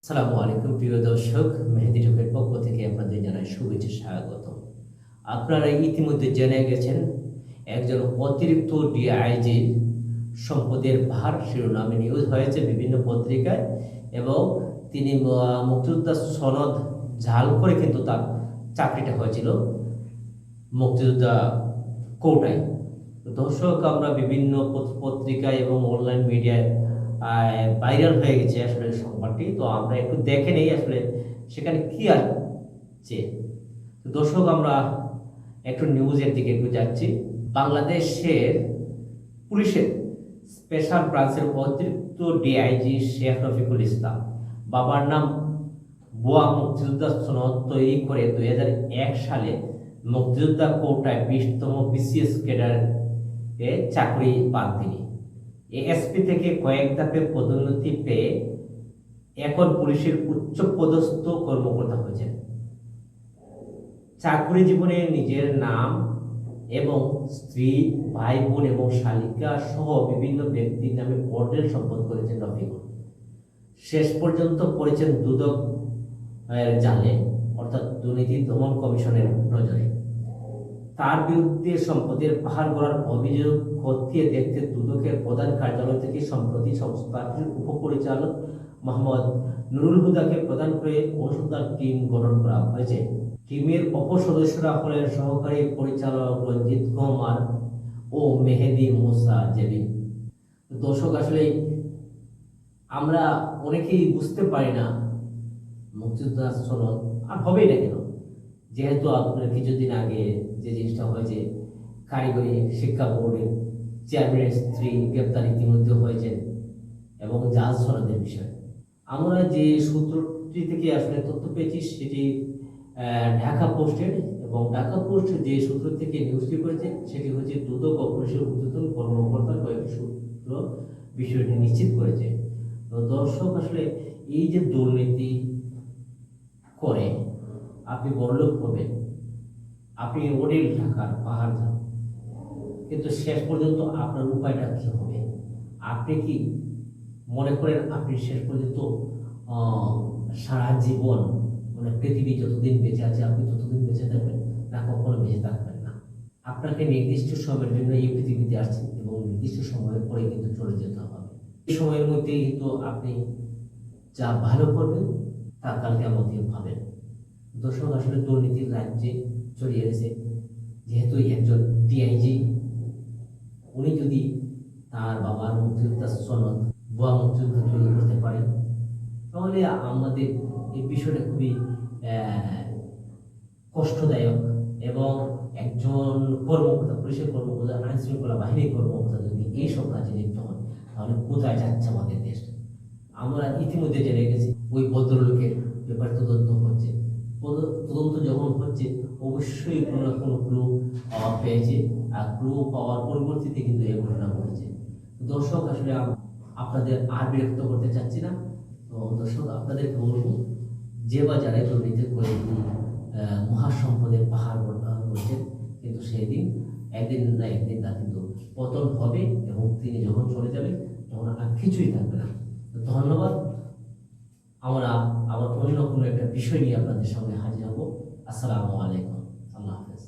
আসসালামু আলাইকুম প্রিয় দর্শক, মেহেদি টকের পক্ষ থেকে আপনাদের জানাই শুভেচ্ছা স্বাগত। আপনারা ইতিমধ্যে জেনে গেছেন একজন অতিরিক্ত ডিআইজির সম্পদের ভার শিরোনামে নিউজ হয়েছে বিভিন্ন পত্রিকায়, এবং তিনি মুক্তিযোদ্ধা সনদ ঝাল করে কিন্তু তার চাকরিটা হয়েছিল মুক্তিযোদ্ধা কোটায়। দর্শক, আমরা বিভিন্ন পত্রিকায় এবং অনলাইন মিডিয়ায় ভাইরাল হয়ে গেছে আসলে সংবাদটি। তো আমরা একটু দেখে নেই আসলে সেখানে কি আছে। তো দর্শক, আমরা একটু নিউজের দিকে একটু যাচ্ছি। বাংলাদেশের পুলিশের স্পেশাল ব্রাঞ্চের অতিরিক্ত ডিআইজি শেখ রফিকুল ইসলাম বাবার নাম ভুয়া মুক্তিযোদ্ধা সনদ তৈরি করে 2001 সালে মুক্তিযোদ্ধা কোটায় 20তম বিসিএস ক্যাডারে চাকরি পান তিনি। এএসপি থেকে কয়েক ধাপে পদোন্নতি পেয়ে এখন পুলিশের উচ্চ পদস্থ কর্মকর্তা হয়েছেন। চাকরি জীবনে নিজের নাম এবং স্ত্রী, ভাই বোন এবং শালিকা সহ বিভিন্ন ব্যক্তির নামে মডেল সম্পদ করেছেন রফিকুল। শেষ পর্যন্ত পড়েছেন দুদক জালে, অর্থাৎ দুর্নীতি দমন কমিশনের নজরে। তার বিরুদ্ধে সম্পদের পাহাড় গড়ার অভিযোগ খতিয়ে দেখতে দুদকের প্রধান কার্যালয় থেকে সম্প্রতি সংস্থাটির উপপরিচালক মোহাম্মদ নুরুল হুদাকে প্রদান করে অনুসন্ধান টিম গঠন করা হয়েছে। টিমের অপর সদস্যরা হলেন সহকারী পরিচালক রঞ্জিত কুমার ও মেহেদি মুসা জেবিন। দর্শক, আসলে আমরা অনেকেই বুঝতে পারি না মুক্তিযোদ্ধা সনদ আর হবেই না কেন, যেহেতু আপনার কিছুদিন আগে যে জিনিসটা হয়েছে, কারিগরি শিক্ষা বোর্ডের চেয়ারম্যানের স্ত্রী গ্রেপ্তার ইতিমধ্যে হয়েছে, এবং জাল সনদের বিষয়। আমরা যে সূত্রটি থেকে আসলে তথ্য পেয়েছি সেটি ঢাকা পোস্টের, এবং ঢাকা পোস্ট যে সূত্র থেকে নিউজটি করেছে সেটি হচ্ছে দুদক ও পুলিশের ঊর্ধ্বতন কর্মকর্তার কয়েকটি সূত্র বিষয়টি নিশ্চিত করেছে। তো দর্শক, আসলে এই যে দুর্নীতি করে আপনি বড়লোক হবেন, আপনি অনেক টাকার পাহাড় যান, কিন্তু শেষ পর্যন্ত আপনার উপায়টা কি হবে? আপনি কি মনে করেন আপনি শেষ পর্যন্ত সারা জীবন, মানে পৃথিবী যতদিন বেঁচে আছে আপনি ততদিন বেঁচে থাকবেন? না, কখনো বেঁচে থাকবেন না। আপনাকে নির্দিষ্ট সময়ের জন্য এই পৃথিবীতে আসছেন, এবং নির্দিষ্ট সময়ের পরে কিন্তু চলে যেতে হবে। এই সময়ের মধ্যেই কিন্তু আপনি যা ভালো করবেন তা কালকে আমাদের পাবেন। দর্শক, আসলে দুর্নীতির রাজ্যে চলে এসেছে। যেহেতু একজন ডিআইজি, উনি যদি তার বাবার মুক্তিযোদ্ধা সনদ ভুয়া মুক্তিযোদ্ধা তৈরি করতে পারেন, তাহলে আমাদের এই বিষয়টা খুবই কষ্টদায়ক। এবং একজন কর্মকর্তা, পুলিশের কর্মকর্তা, আইন শৃঙ্খলা বাহিনীর কর্মকর্তা যদি এইসব কাজে লিপ্ত হন, তাহলে কোথায় যাচ্ছে আমাদের দেশ? আমরা ইতিমধ্যে জেনে গেছি ওই ভদ্রলোকের ব্যাপারে তদন্ত হচ্ছে। তদন্ত যখন হচ্ছে, অবশ্যই কোনো না কোনো ক্লু পেয়েছে, আর ক্লু পাওয়ার পরবর্তীতে কিন্তু এই ঘটনা ঘটেছে। দর্শক, আসলে আপনাদের আর বিরক্ত করতে চাচ্ছি না। তো দর্শক, আপনাদেরকে বলবো, যে বা যারাই দুর্নীতি করে মহাসম্পদের পাহাড় করছেন, কিন্তু সেই দিন একদিন না একদিন তা কিন্তু পতন হবে, এবং তিনি যখন চলে যাবেন তখন আর কিছুই থাকবে না। ধন্যবাদ। আমরা আবার অন্য কোনো একটা বিষয় নিয়ে আপনাদের সঙ্গে হাজির হব। আসসালামু আলাইকুম। আল্লাহ হাফেজ।